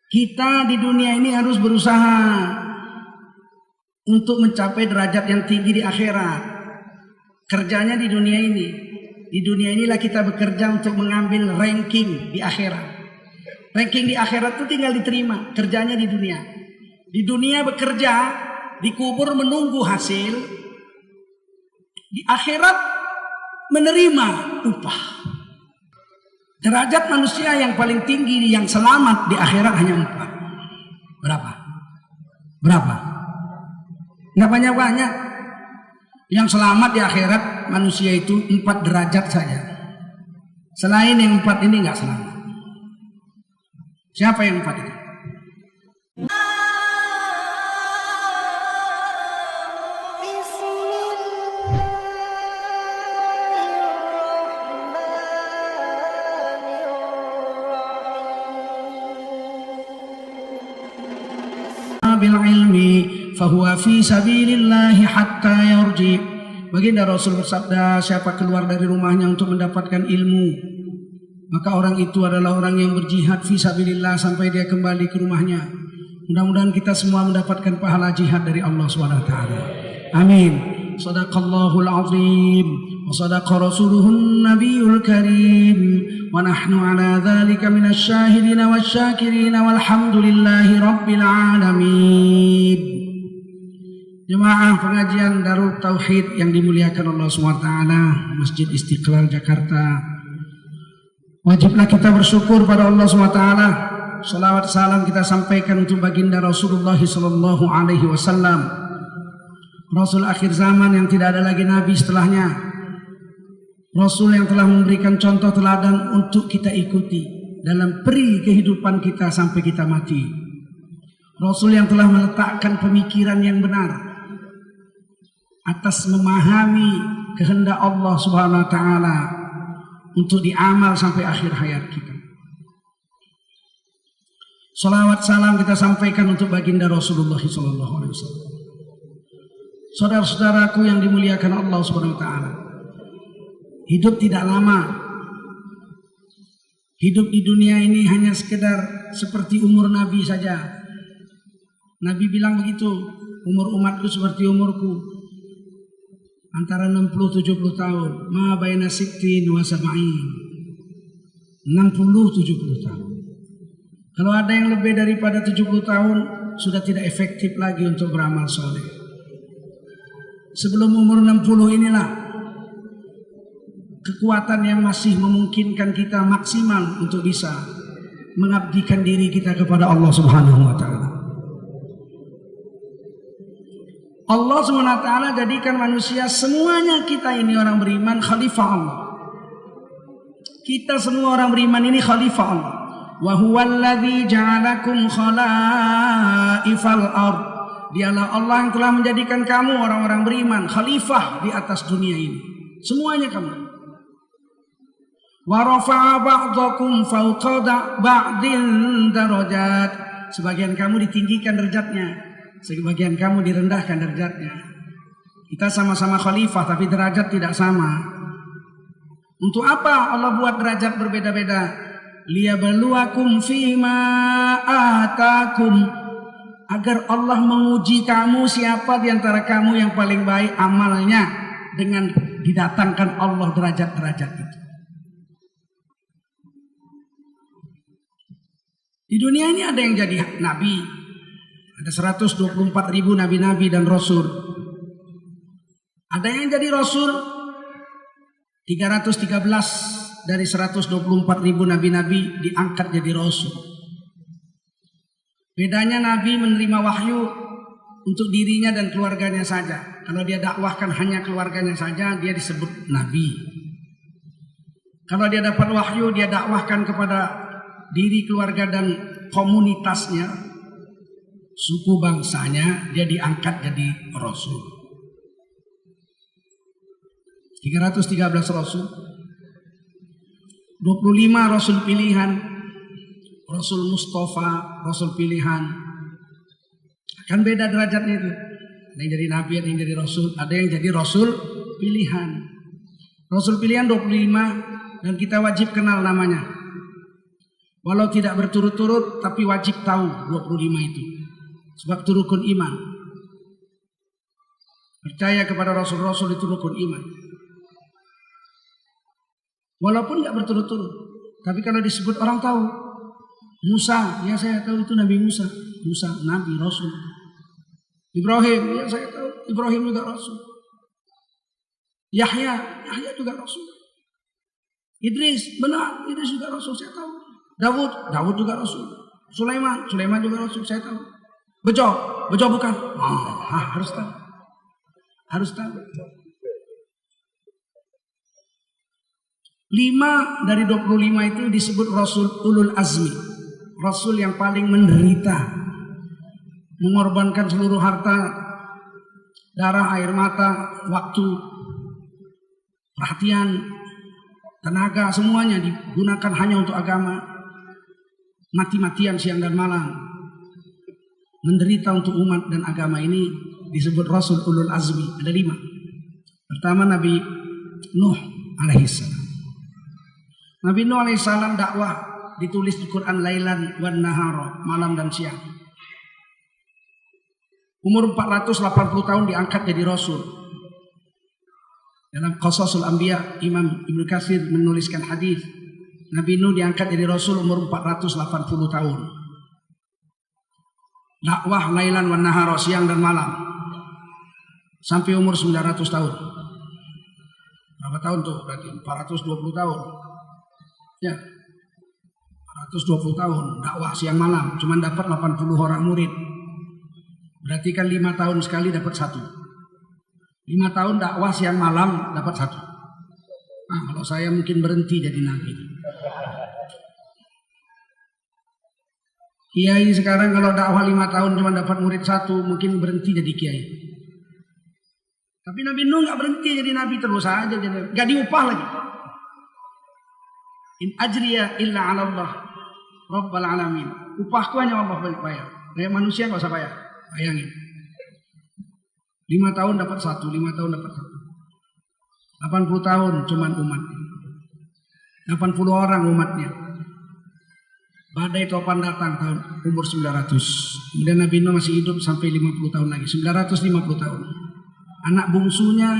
Kita di dunia ini harus berusaha untuk mencapai derajat yang tinggi di akhirat. Kerjanya di dunia ini. Di dunia inilah kita bekerja untuk mengambil ranking di akhirat. Ranking di akhirat itu tinggal diterima. Kerjanya di dunia. Di dunia bekerja, dikubur menunggu hasil. Di akhirat menerima upah. Derajat manusia yang paling tinggi yang selamat di akhirat hanya 4. Berapa? Nggak banyak-banyak. Yang selamat di akhirat manusia itu 4 derajat saja. Selain yang 4 ini nggak selamat. Siapa yang 4 itu? Bil ilmi fahuwa fi sabilillahi hatta yarji. Baginda Rasul bersabda, siapa keluar dari rumahnya untuk mendapatkan ilmu, maka orang itu adalah orang yang berjihad fi sabilillah sampai dia kembali ke rumahnya. Mudah-mudahan kita semua mendapatkan pahala jihad dari Allah SWT. Amin. Sadaqallahul azim wa sadaqa rasuluhun nabiyul karim wa nahnu ala dhalika minasy syahidin wasyakirin walhamdulillahi rabbil alamin. Jemaah pengajian Darul Tauhid yang dimuliakan Allah SWT, Masjid Istiqlal Jakarta, wajiblah kita bersyukur pada Allah SWT. Salawat salam kita sampaikan untuk baginda Rasulullah sallallahu alaihi wasallam, Rasul akhir zaman yang tidak ada lagi nabi setelahnya, Rasul yang telah memberikan contoh teladan untuk kita ikuti dalam peri kehidupan kita sampai kita mati. Rasul yang telah meletakkan pemikiran yang benar atas memahami kehendak Allah Subhanahu wa taala untuk diamal sampai akhir hayat kita. Salawat salam kita sampaikan untuk baginda Rasulullah sallallahu alaihi wasallam. Saudara-saudaraku yang dimuliakan Allah Subhanahu wa taala, hidup tidak lama. Hidup di dunia ini hanya sekedar seperti umur Nabi saja. Nabi bilang begitu, umur umatku seperti umurku, antara 60-70 tahun. Ma baina sittin wa sab'in. 60-70 tahun. Kalau ada yang lebih daripada 70 tahun, sudah tidak efektif lagi untuk beramal soleh. Sebelum umur 60 inilah kekuatan yang masih memungkinkan kita maksimal untuk bisa mengabdikan diri kita kepada Allah Subhanahu wa taala. Allah Subhanahu wa taala jadikan manusia semuanya, kita ini orang beriman khalifah Allah. Kita semua orang beriman ini khalifah Allah. Wa huwallazi ja'alakum khalaifal ardh. Dialah Allah yang telah menjadikan kamu orang-orang beriman khalifah di atas dunia ini. Semuanya kamu. Wa rafa'a ba'dakum fawqa ba'din darajat. Sebagian kamu ditinggikan derajatnya, sebagian kamu direndahkan derajatnya. Kita sama-sama khalifah tapi derajat tidak sama. Untuk apa Allah buat derajat berbeda-beda? Liyabluwakum fima atakum, agar Allah menguji kamu siapa di antara kamu yang paling baik amalnya, dengan didatangkan Allah derajat-derajat itu. Di dunia ini ada yang jadi nabi, ada 124.000 nabi-nabi dan rasul. Ada yang jadi rasul 313 dari 124.000 nabi-nabi diangkat jadi rasul. Bedanya nabi menerima wahyu untuk dirinya dan keluarganya saja. Kalau dia dakwahkan hanya keluarganya saja, dia disebut nabi. Kalau dia dapat wahyu, dia dakwahkan kepada diri, keluarga dan komunitasnya, suku bangsanya, dia diangkat jadi rasul. 313 rasul, 25 rasul pilihan, rasul Mustafa, rasul pilihan. Akan beda derajatnya itu. Ada yang jadi nabi, ada yang jadi rasul, ada yang jadi rasul pilihan. Rasul pilihan 25 dan kita wajib kenal namanya. Walau tidak berturut-turut tapi wajib tahu 25 itu. Sebab itu rukun iman. Percaya kepada Rasul-Rasul itu rukun iman. Walaupun nggak berturut-turut, tapi kalau disebut orang tahu. Musa, ya saya tahu itu Nabi Musa. Musa, Nabi, Rasul. Ibrahim, ya saya tahu Ibrahim juga Rasul. Yahya juga Rasul. Idris, benar, Idris juga Rasul, saya tahu. Daud juga Rasul. Sulaiman juga Rasul, saya tahu. Bejo bukan. Harus tahu. Harus tahu. 5 dari 25 itu disebut Rasul Ulul Azmi. Rasul yang paling menderita. Mengorbankan seluruh harta, darah, air mata, waktu, perhatian, tenaga, semuanya digunakan hanya untuk agama. Mati-matian siang dan malam. Menderita untuk umat dan agama ini disebut Rasul Ulul Azmi. Ada 5. Pertama Nabi Nuh alaihissalam. Nabi Nuh alaihissalam dakwah ditulis di Quran lailan wan nahara, malam dan siang. Umur 480 tahun diangkat jadi Rasul. Dalam Qasasul Anbiya, Imam Ibnu Katsir menuliskan hadis Nabi Nuh diangkat jadi Rasul umur 480 tahun. Dakwah lailan wan nahara, siang dan malam. Sampai umur 900 tahun. Berapa tahun tuh? Berarti 420 tahun. Ya. 420 tahun dakwah siang malam, cuman dapat 80 orang murid. Berarti kan 5 tahun sekali dapat 1. 5 tahun dakwah siang malam dapat 1. Nah, kalau saya mungkin berhenti jadi nabi. Kiai sekarang kalau dakwah 5 tahun cuma dapat murid 1, mungkin berhenti jadi kiai. Tapi Nabi Nuh nggak berhenti jadi nabi, terus aja jadi, nggak diupah lagi. In ajriya illa 'ala Allah Rabbal alamin. Upahku hanya Allah bayar. Kayak manusia nggak usah bayar. Bayangin. 5 tahun dapat 1, 5 tahun dapat 1. 80 tahun cuman umatnya. 80 orang umatnya. Badai topan datang tahun umur 900. Kemudian Nabi Nuh masih hidup sampai 50 tahun lagi. 950 tahun. Anak bungsunya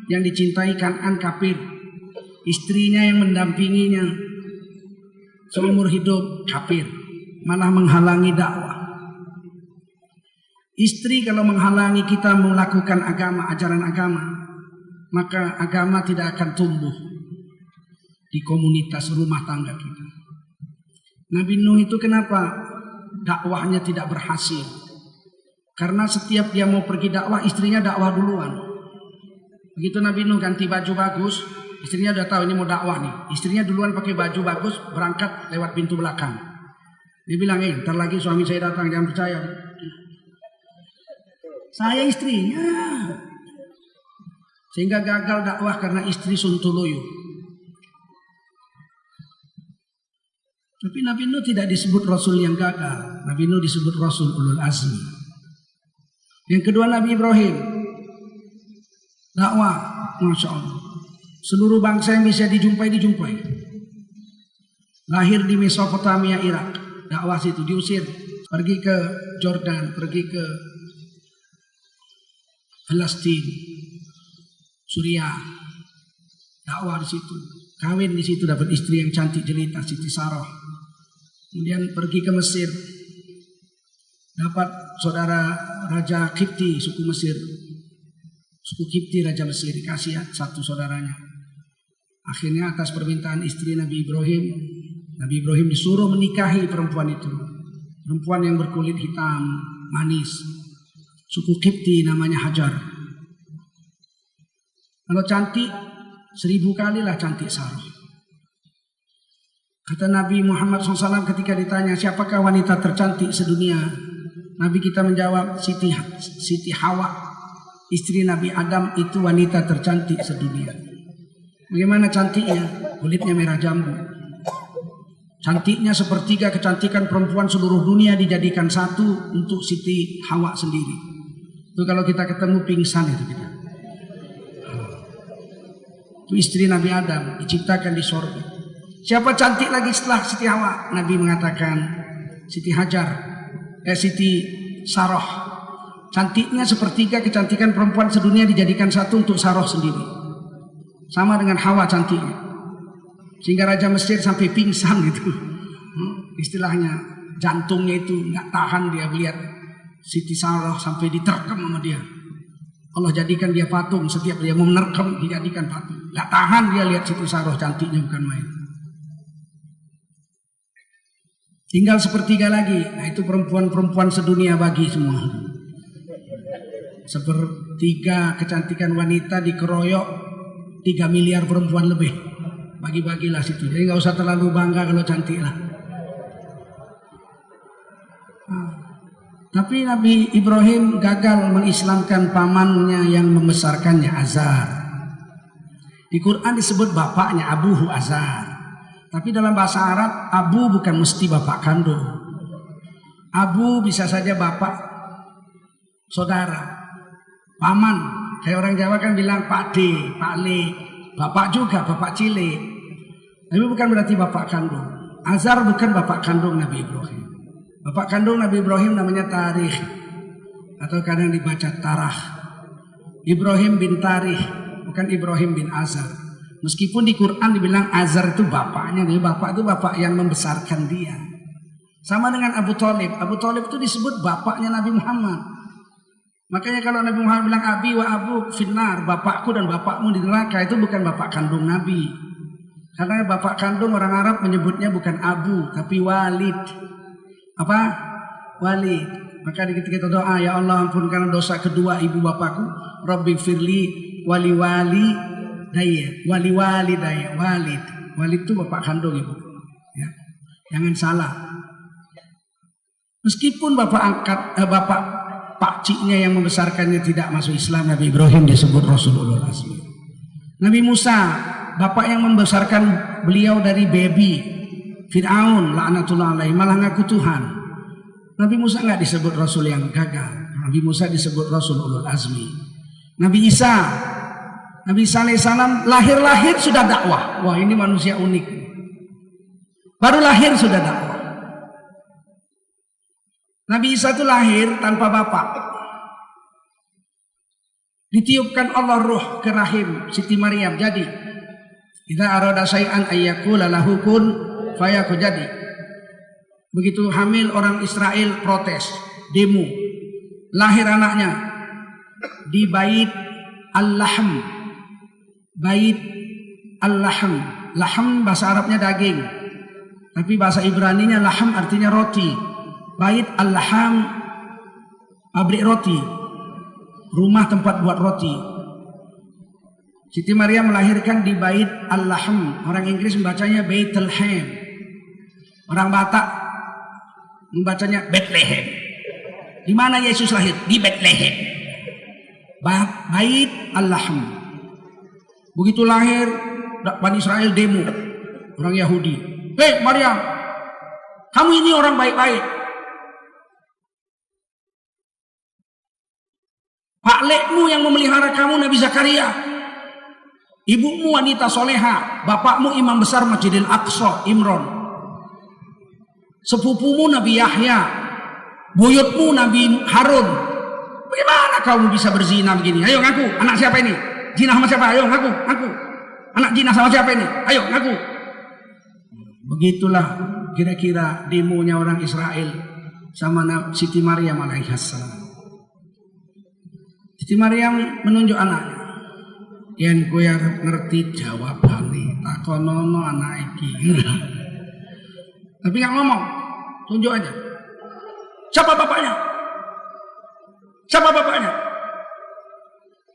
yang dicintai Kan'an kafir. Istrinya yang mendampinginya seumur hidup kafir, malah menghalangi dakwah. Istri kalau menghalangi kita melakukan agama, ajaran agama, maka agama tidak akan tumbuh di komunitas rumah tangga kita. Nabi Nuh itu kenapa dakwahnya tidak berhasil? Karena setiap dia mau pergi dakwah, istrinya dakwah duluan. Begitu Nabi Nuh ganti baju bagus, istrinya udah tahu ini mau dakwah nih. Istrinya duluan pakai baju bagus, berangkat lewat pintu belakang. Dia bilang, ntar lagi suami saya datang, jangan percaya. Saya istrinya. Sehingga gagal dakwah karena istri suntuluyu. Tapi Nabi Nuh tidak disebut Rasul yang gagal. Nabi Nuh disebut Rasul Ulul Azmi. Yang kedua Nabi Ibrahim. Dakwah, Masya Allah. Seluruh bangsa yang bisa dijumpai. Lahir di Mesopotamia, Irak. Dakwah situ, diusir. Pergi ke Jordan, pergi ke Palestina, Suriah. Dakwah di situ. Kawin di situ, dapat istri yang cantik jelita, Siti Sarah. Kemudian pergi ke Mesir. Dapat saudara Raja Kipti, suku Mesir. Suku Kipti, Raja Mesir, dikasih satu saudaranya. Akhirnya atas permintaan istri Nabi Ibrahim disuruh menikahi perempuan itu. Perempuan yang berkulit hitam, manis. Suku Kipti namanya Hajar. Kalau cantik, 1000 kalilah cantik Sarah. Kata Nabi Muhammad SAW ketika ditanya siapakah wanita tercantik sedunia, Nabi kita menjawab Siti Hawa, istri Nabi Adam itu wanita tercantik sedunia. Bagaimana cantiknya? Kulitnya merah jambu. Cantiknya sepertiga kecantikan perempuan seluruh dunia dijadikan satu untuk Siti Hawa sendiri. Itu kalau kita ketemu pingsan itu kita. Itu istri Nabi Adam diciptakan di sorga. Siapa cantik lagi setelah Siti Hawa? Nabi mengatakan Siti Hajar, Siti Saroh. Cantiknya sepertiga kecantikan perempuan sedunia dijadikan satu untuk Saroh sendiri. Sama dengan Hawa cantiknya. Sehingga Raja Mesir sampai pingsan gitu. Istilahnya jantungnya itu nggak tahan dia lihat Siti Saroh sampai diterkam sama dia. Allah jadikan dia patung, setiap dia mau menerkam dijadikan patung. Nggak tahan dia lihat Siti Saroh cantiknya bukan main. Tinggal sepertiga lagi, nah itu perempuan-perempuan sedunia bagi semua. Sepertiga kecantikan wanita dikeroyok 3 miliar perempuan lebih. Bagi-bagilah situ. Jadi nggak usah terlalu bangga kalau cantik lah. Tapi Nabi Ibrahim gagal mengislamkan pamannya yang membesarkannya, Azar. Di Quran disebut bapaknya, Abuhu Azar. Tapi dalam bahasa Arab, Abu bukan mesti bapak kandung. Abu bisa saja bapak, saudara, paman. Kayak orang Jawa kan bilang Pak D, Pak Le, bapak juga, bapak Cile. Tapi bukan berarti bapak kandung. Azar bukan bapak kandung Nabi Ibrahim. Bapak kandung Nabi Ibrahim namanya Tarikh, atau kadang dibaca Tarah. Ibrahim bin Tarikh, bukan Ibrahim bin Azar. Meskipun di Quran dibilang Azar itu bapaknya, jadi bapak itu bapak yang membesarkan dia. Sama dengan Abu Thalib. Abu Thalib itu disebut bapaknya Nabi Muhammad. Makanya kalau Nabi Muhammad bilang Abi wa Abu finnar, bapakku dan bapakmu di neraka, itu bukan bapak kandung Nabi. Karena bapak kandung orang Arab menyebutnya bukan Abu, tapi Walid. Apa? Walid. Maka ketika kita doa, ya Allah ampunkan dosa kedua ibu bapakku, Rabbi firli wali daya, wali daya, Walid. Walid itu bapak kandung ibu. Ya. Jangan salah. Meskipun bapak angkat, bapak pakciknya yang membesarkannya tidak masuk Islam, Nabi Ibrahim disebut Rasulullah Azmi. Nabi Musa, bapak yang membesarkan beliau dari baby, Fir'aun laknatullah alaihi, malah ngaku Tuhan. Nabi Musa nggak disebut Rasul yang gagal. Nabi Musa disebut Rasulullah Azmi. Nabi Isa alaihissalam lahir sudah dakwah. Wah, ini manusia unik. Baru lahir sudah dakwah. Nabi Isa itu lahir tanpa bapak. Ditiupkan Allah ruh ke rahim Siti Maryam. Jadi, idza arada syai'an ayyakula lahu kun fayakun. Jadi, begitu hamil orang Israel protes, demo. Lahir anaknya di Bait Al-Lahm. Bait Al-Lahm. Lahm bahasa Arabnya daging. Tapi bahasa Ibraninya lahm artinya roti. Bait Al-Lahm, pabrik roti. Rumah tempat buat roti. Siti Maryam melahirkan di Bait Al-Lahm. Orang Inggris membacanya Bethlehem. Orang Batak membacanya Bethlehem. Di mana Yesus lahir? Di Bethlehem. Bait Al-Lahm. Begitu lahir, Bani Israel demo. Orang Yahudi. Hei Maryam, kamu ini orang baik-baik. Pak lekmu yang memelihara kamu Nabi Zakaria. Ibumu wanita soleha. Bapakmu imam besar Masjidil Aqsa, Imron. Sepupumu Nabi Yahya, buyutmu Nabi Harun. Bagaimana kamu bisa berzina begini? Ayo ngaku, anak siapa ini? Zina sama siapa? Ayo ngaku. Anak zina sama siapa ini? Ayo ngaku. Begitulah kira-kira demonya orang Israel sama Siti Maryam alaihissalam. Siti Maryam menunjuk anaknya. Yen kowe arep ngerti jawabane, takonono anak iki. Tapi nggak ngomong, tunjuk aja. Siapa bapaknya? Siapa bapaknya?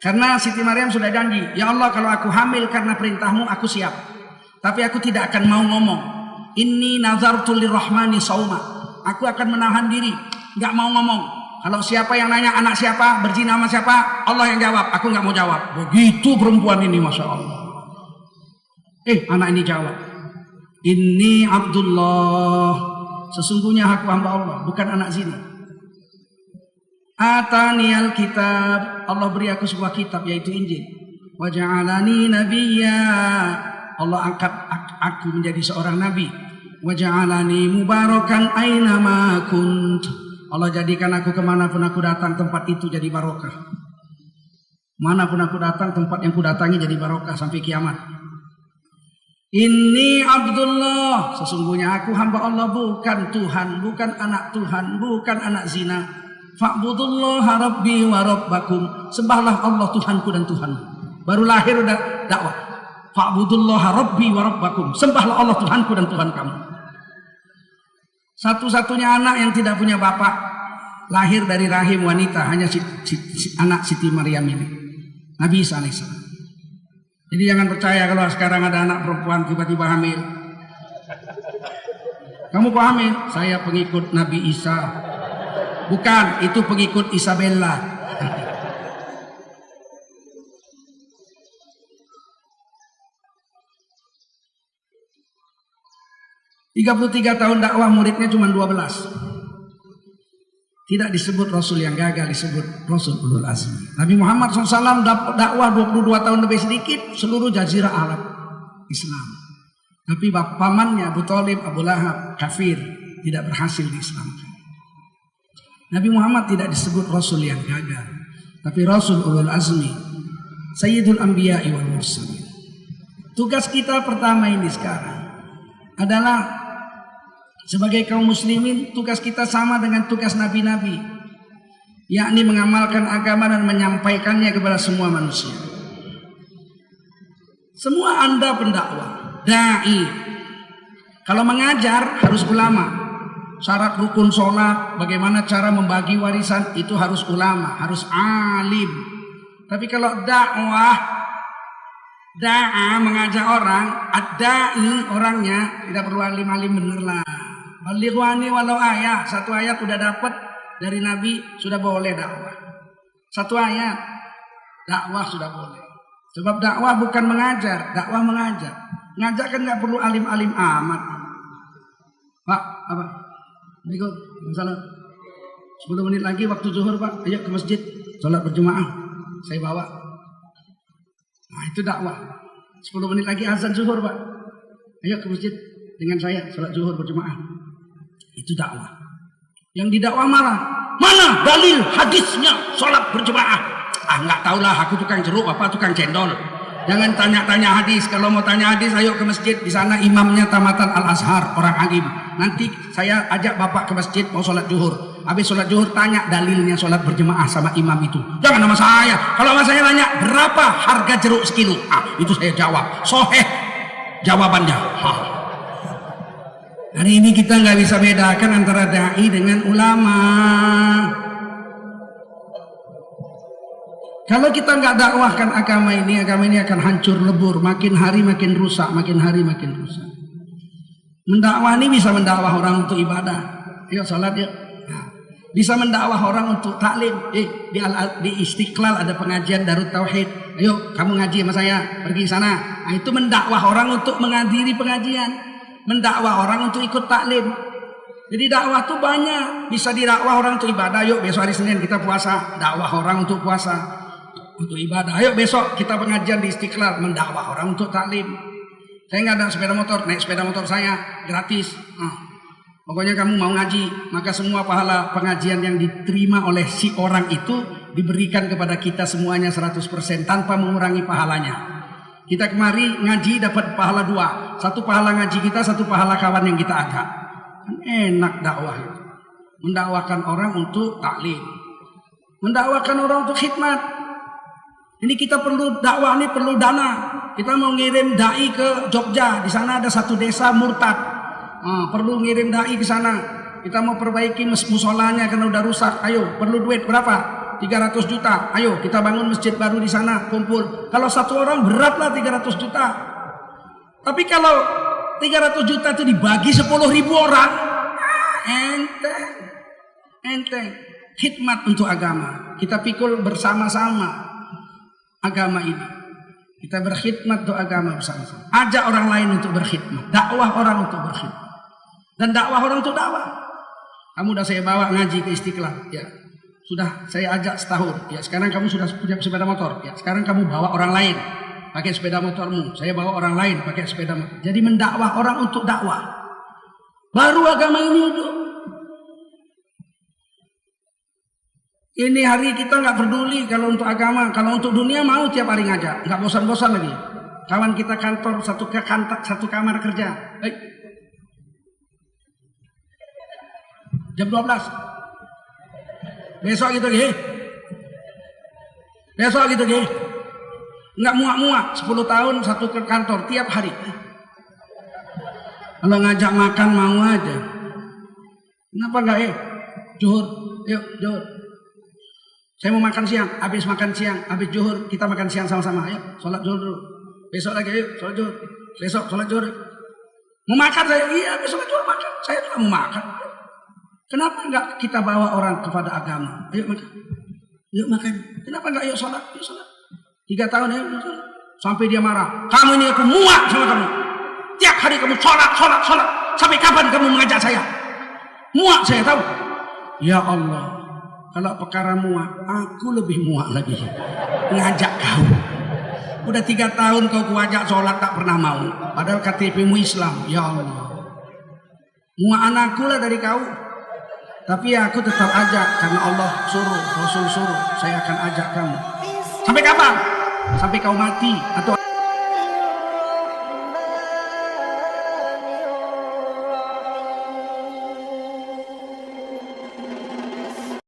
Karena Siti Maryam sudah janji, ya Allah kalau aku hamil karena perintahmu aku siap. Tapi aku tidak akan mau ngomong. Inni nazartu lirrahmani sauma. Aku akan menahan diri, nggak mau ngomong. Kalau siapa yang nanya anak siapa, berzina sama siapa, Allah yang jawab. Aku nggak mau jawab. Begitu perempuan ini, masya Allah. Anak ini jawab. Inni Abdullah, sesungguhnya aku hamba Allah, bukan anak zina. Ataniyal kitab, Allah beri aku sebuah kitab yaitu Injil. Wa ja'alani nabiyya, Allah angkat aku menjadi seorang nabi. Wa ja'alani mubarakan aina ma kunt. Allah jadikan aku kemanapun aku datang, tempat itu jadi barokah. Manapun aku datang, tempat yang ku datangi jadi barokah sampai kiamat. Inni Abdullah, sesungguhnya aku hamba Allah, bukan Tuhan, bukan anak Tuhan, bukan anak zina. Fa'budullaha rabbi wa rabbakum, sembahlah Allah Tuhanku dan Tuhanmu. Baru lahir udah dakwah. Fa'budullaha rabbi wa rabbakum, sembahlah Allah Tuhanku dan Tuhan kamu. Satu-satunya anak yang tidak punya bapak, lahir dari rahim wanita, hanya anak Siti Maryam ini, Nabi Isa alaihissalam. Jadi jangan percaya kalau sekarang ada anak perempuan tiba-tiba hamil. Kamu kok hamil? Saya pengikut Nabi Isa. Bukan, itu pengikut Isabella. 33 tahun dakwah, muridnya cuma 12. Tidak disebut Rasul yang gagal, disebut Rasul ulul azmi. Nabi Muhammad SAW dakwah 22 tahun lebih sedikit seluruh jazirah Arab Islam. Tapi pamannya Abu Thalib, Abu Lahab, kafir, tidak berhasil diislamkan. Nabi Muhammad tidak disebut Rasul yang gagal, tapi Rasul ulul azmi, Sayyidul Anbiya'i wal Mursalin. Tugas kita pertama ini sekarang adalah sebagai kaum muslimin, tugas kita sama dengan tugas nabi-nabi, yakni mengamalkan agama dan menyampaikannya kepada semua manusia. Semua Anda pendakwah, dai. Kalau mengajar harus ulama. Syarat rukun sholat, bagaimana cara membagi warisan, itu harus ulama, harus alim. Tapi kalau dakwah, da'a mengajak orang, ad-da'i orangnya tidak perlu alim-alim, bener lah. Balighwani walau ayat, satu ayat udah dapat dari Nabi, sudah boleh dakwah. Satu ayat dakwah sudah boleh. Sebab dakwah bukan mengajar, dakwah mengajak. Ngajak kan nggak perlu alim-alim amat. Pak, apa? Berikut, masalah. 10 menit lagi waktu zuhur, Pak. Ayo ke masjid, sholat berjemaah. Saya bawa. Nah, itu dakwah. 10 menit lagi azan zuhur, Pak. Ayo ke masjid dengan saya, sholat zuhur berjemaah. Itu dakwah. Yang didakwah marah. Mana dalil hadisnya sholat berjemaah? Ah, nggak tahulah, aku tukang jeruk, apa tukang cendol. Jangan tanya-tanya hadis. Kalau mau tanya hadis, ayo ke masjid. Di sana imamnya tamatan Al-Azhar, orang alim. Nanti saya ajak bapak ke masjid mau sholat zuhur. Habis sholat zuhur tanya dalilnya sholat berjemaah sama imam itu. Jangan sama saya. Kalau sama saya tanya berapa harga jeruk sekilo, itu saya jawab. Soheh jawabannya. Hari ini kita nggak bisa bedakan antara dai dengan ulama. Kalau kita nggak dakwahkan agama ini akan hancur lebur, makin hari makin rusak, makin hari makin rusak. Mendakwah ini bisa mendakwah orang untuk ibadah, yuk sholat yuk. Bisa mendakwah orang untuk taklim. Di Istiqlal ada pengajian Darut Tauhid. Ayo kamu ngaji sama saya, pergi sana. Nah, itu mendakwah orang untuk menghadiri pengajian. Mendakwah orang untuk ikut taklim. Jadi dakwah tuh banyak. Bisa didakwah orang untuk ibadah. Yuk besok hari Senin kita puasa, dakwah orang untuk puasa, untuk ibadah. Ayo besok kita pengajian di Istiqlal, mendakwah orang untuk taklim. Saya nggak ada sepeda motor, naik sepeda motor saya gratis. Pokoknya kamu mau ngaji, maka semua pahala pengajian yang diterima oleh si orang itu diberikan kepada kita semuanya 100% tanpa mengurangi pahalanya. Kita kemari ngaji dapat pahala 2. Satu pahala ngaji kita, satu pahala kawan yang kita ajak. Enak dakwah itu. Mendakwahkan orang untuk taklim. Mendakwahkan orang untuk khidmat. Ini kita perlu dakwah, ini perlu dana. Kita mau ngirim dai ke Jogja, di sana ada satu desa murtad. Perlu ngirim dai ke sana. Kita mau perbaiki musolanya karena udah rusak. Ayo, perlu duit berapa? 300 juta. Ayo kita bangun masjid baru di sana, kumpul. Kalau satu orang beratlah 300 juta. Tapi kalau 300 juta itu dibagi 10.000 orang, enteng. Khidmat untuk agama. Kita pikul bersama-sama agama ini. Kita berkhidmat untuk agama bersama-sama. Ajak orang lain untuk berkhidmat. Dakwah orang untuk berkhidmat. Dan dakwah orang untuk dakwah. Kamu udah saya bawa ngaji ke Istiqlal, ya. Sudah saya ajak setahun. Ya, sekarang kamu sudah punya sepeda motor. Ya, sekarang kamu bawa orang lain. pakai sepeda motormu, saya bawa orang lain pakai sepeda motor. Jadi mendakwah orang untuk dakwah. Baru agama ini hidup. Ini hari kita nggak peduli kalau untuk agama, kalau untuk dunia mau tiap hari ngajak, nggak bosan-bosan lagi. Kawan kita kantor satu kamar kerja. Jam 12. Besok gitu gih. Besok gitu gih. Nggak muak-muak 10 tahun satu ke kantor tiap hari. Kalau ngajak makan mau aja. Kenapa nggak Zuhur, yuk Zuhur. Saya mau makan siang, habis makan siang, habis Zuhur kita makan siang sama-sama. Ayo, sholat Zuhur dulu. Besok lagi yuk, sholat Zuhur. Besok sholat Zuhur. Mau makan saya? Iya, besok Zuhur makan. Saya juga mau makan. Kenapa enggak kita bawa orang kepada agama? Ayo makan. Yuk makan. Kenapa enggak yuk sholat? Yuk sholat. 3 tahun ya, sampai dia marah. Kamu ini aku muak sama kamu. Tiap hari kamu sholat. Sampai kapan kamu mengajak saya? Muak saya tahu. Ya Allah. Kalau perkara muak, aku lebih muak lagi. Ngajak kau. Udah 3 tahun kau kuajak sholat tak pernah mau. Padahal KTP-mu Islam. Ya Allah. Muak anakku lah dari kau. Tapi aku tetap ajak karena Allah suruh, Rasul suruh. Saya akan ajak kamu. Sampai kapan? Sampai kau mati atau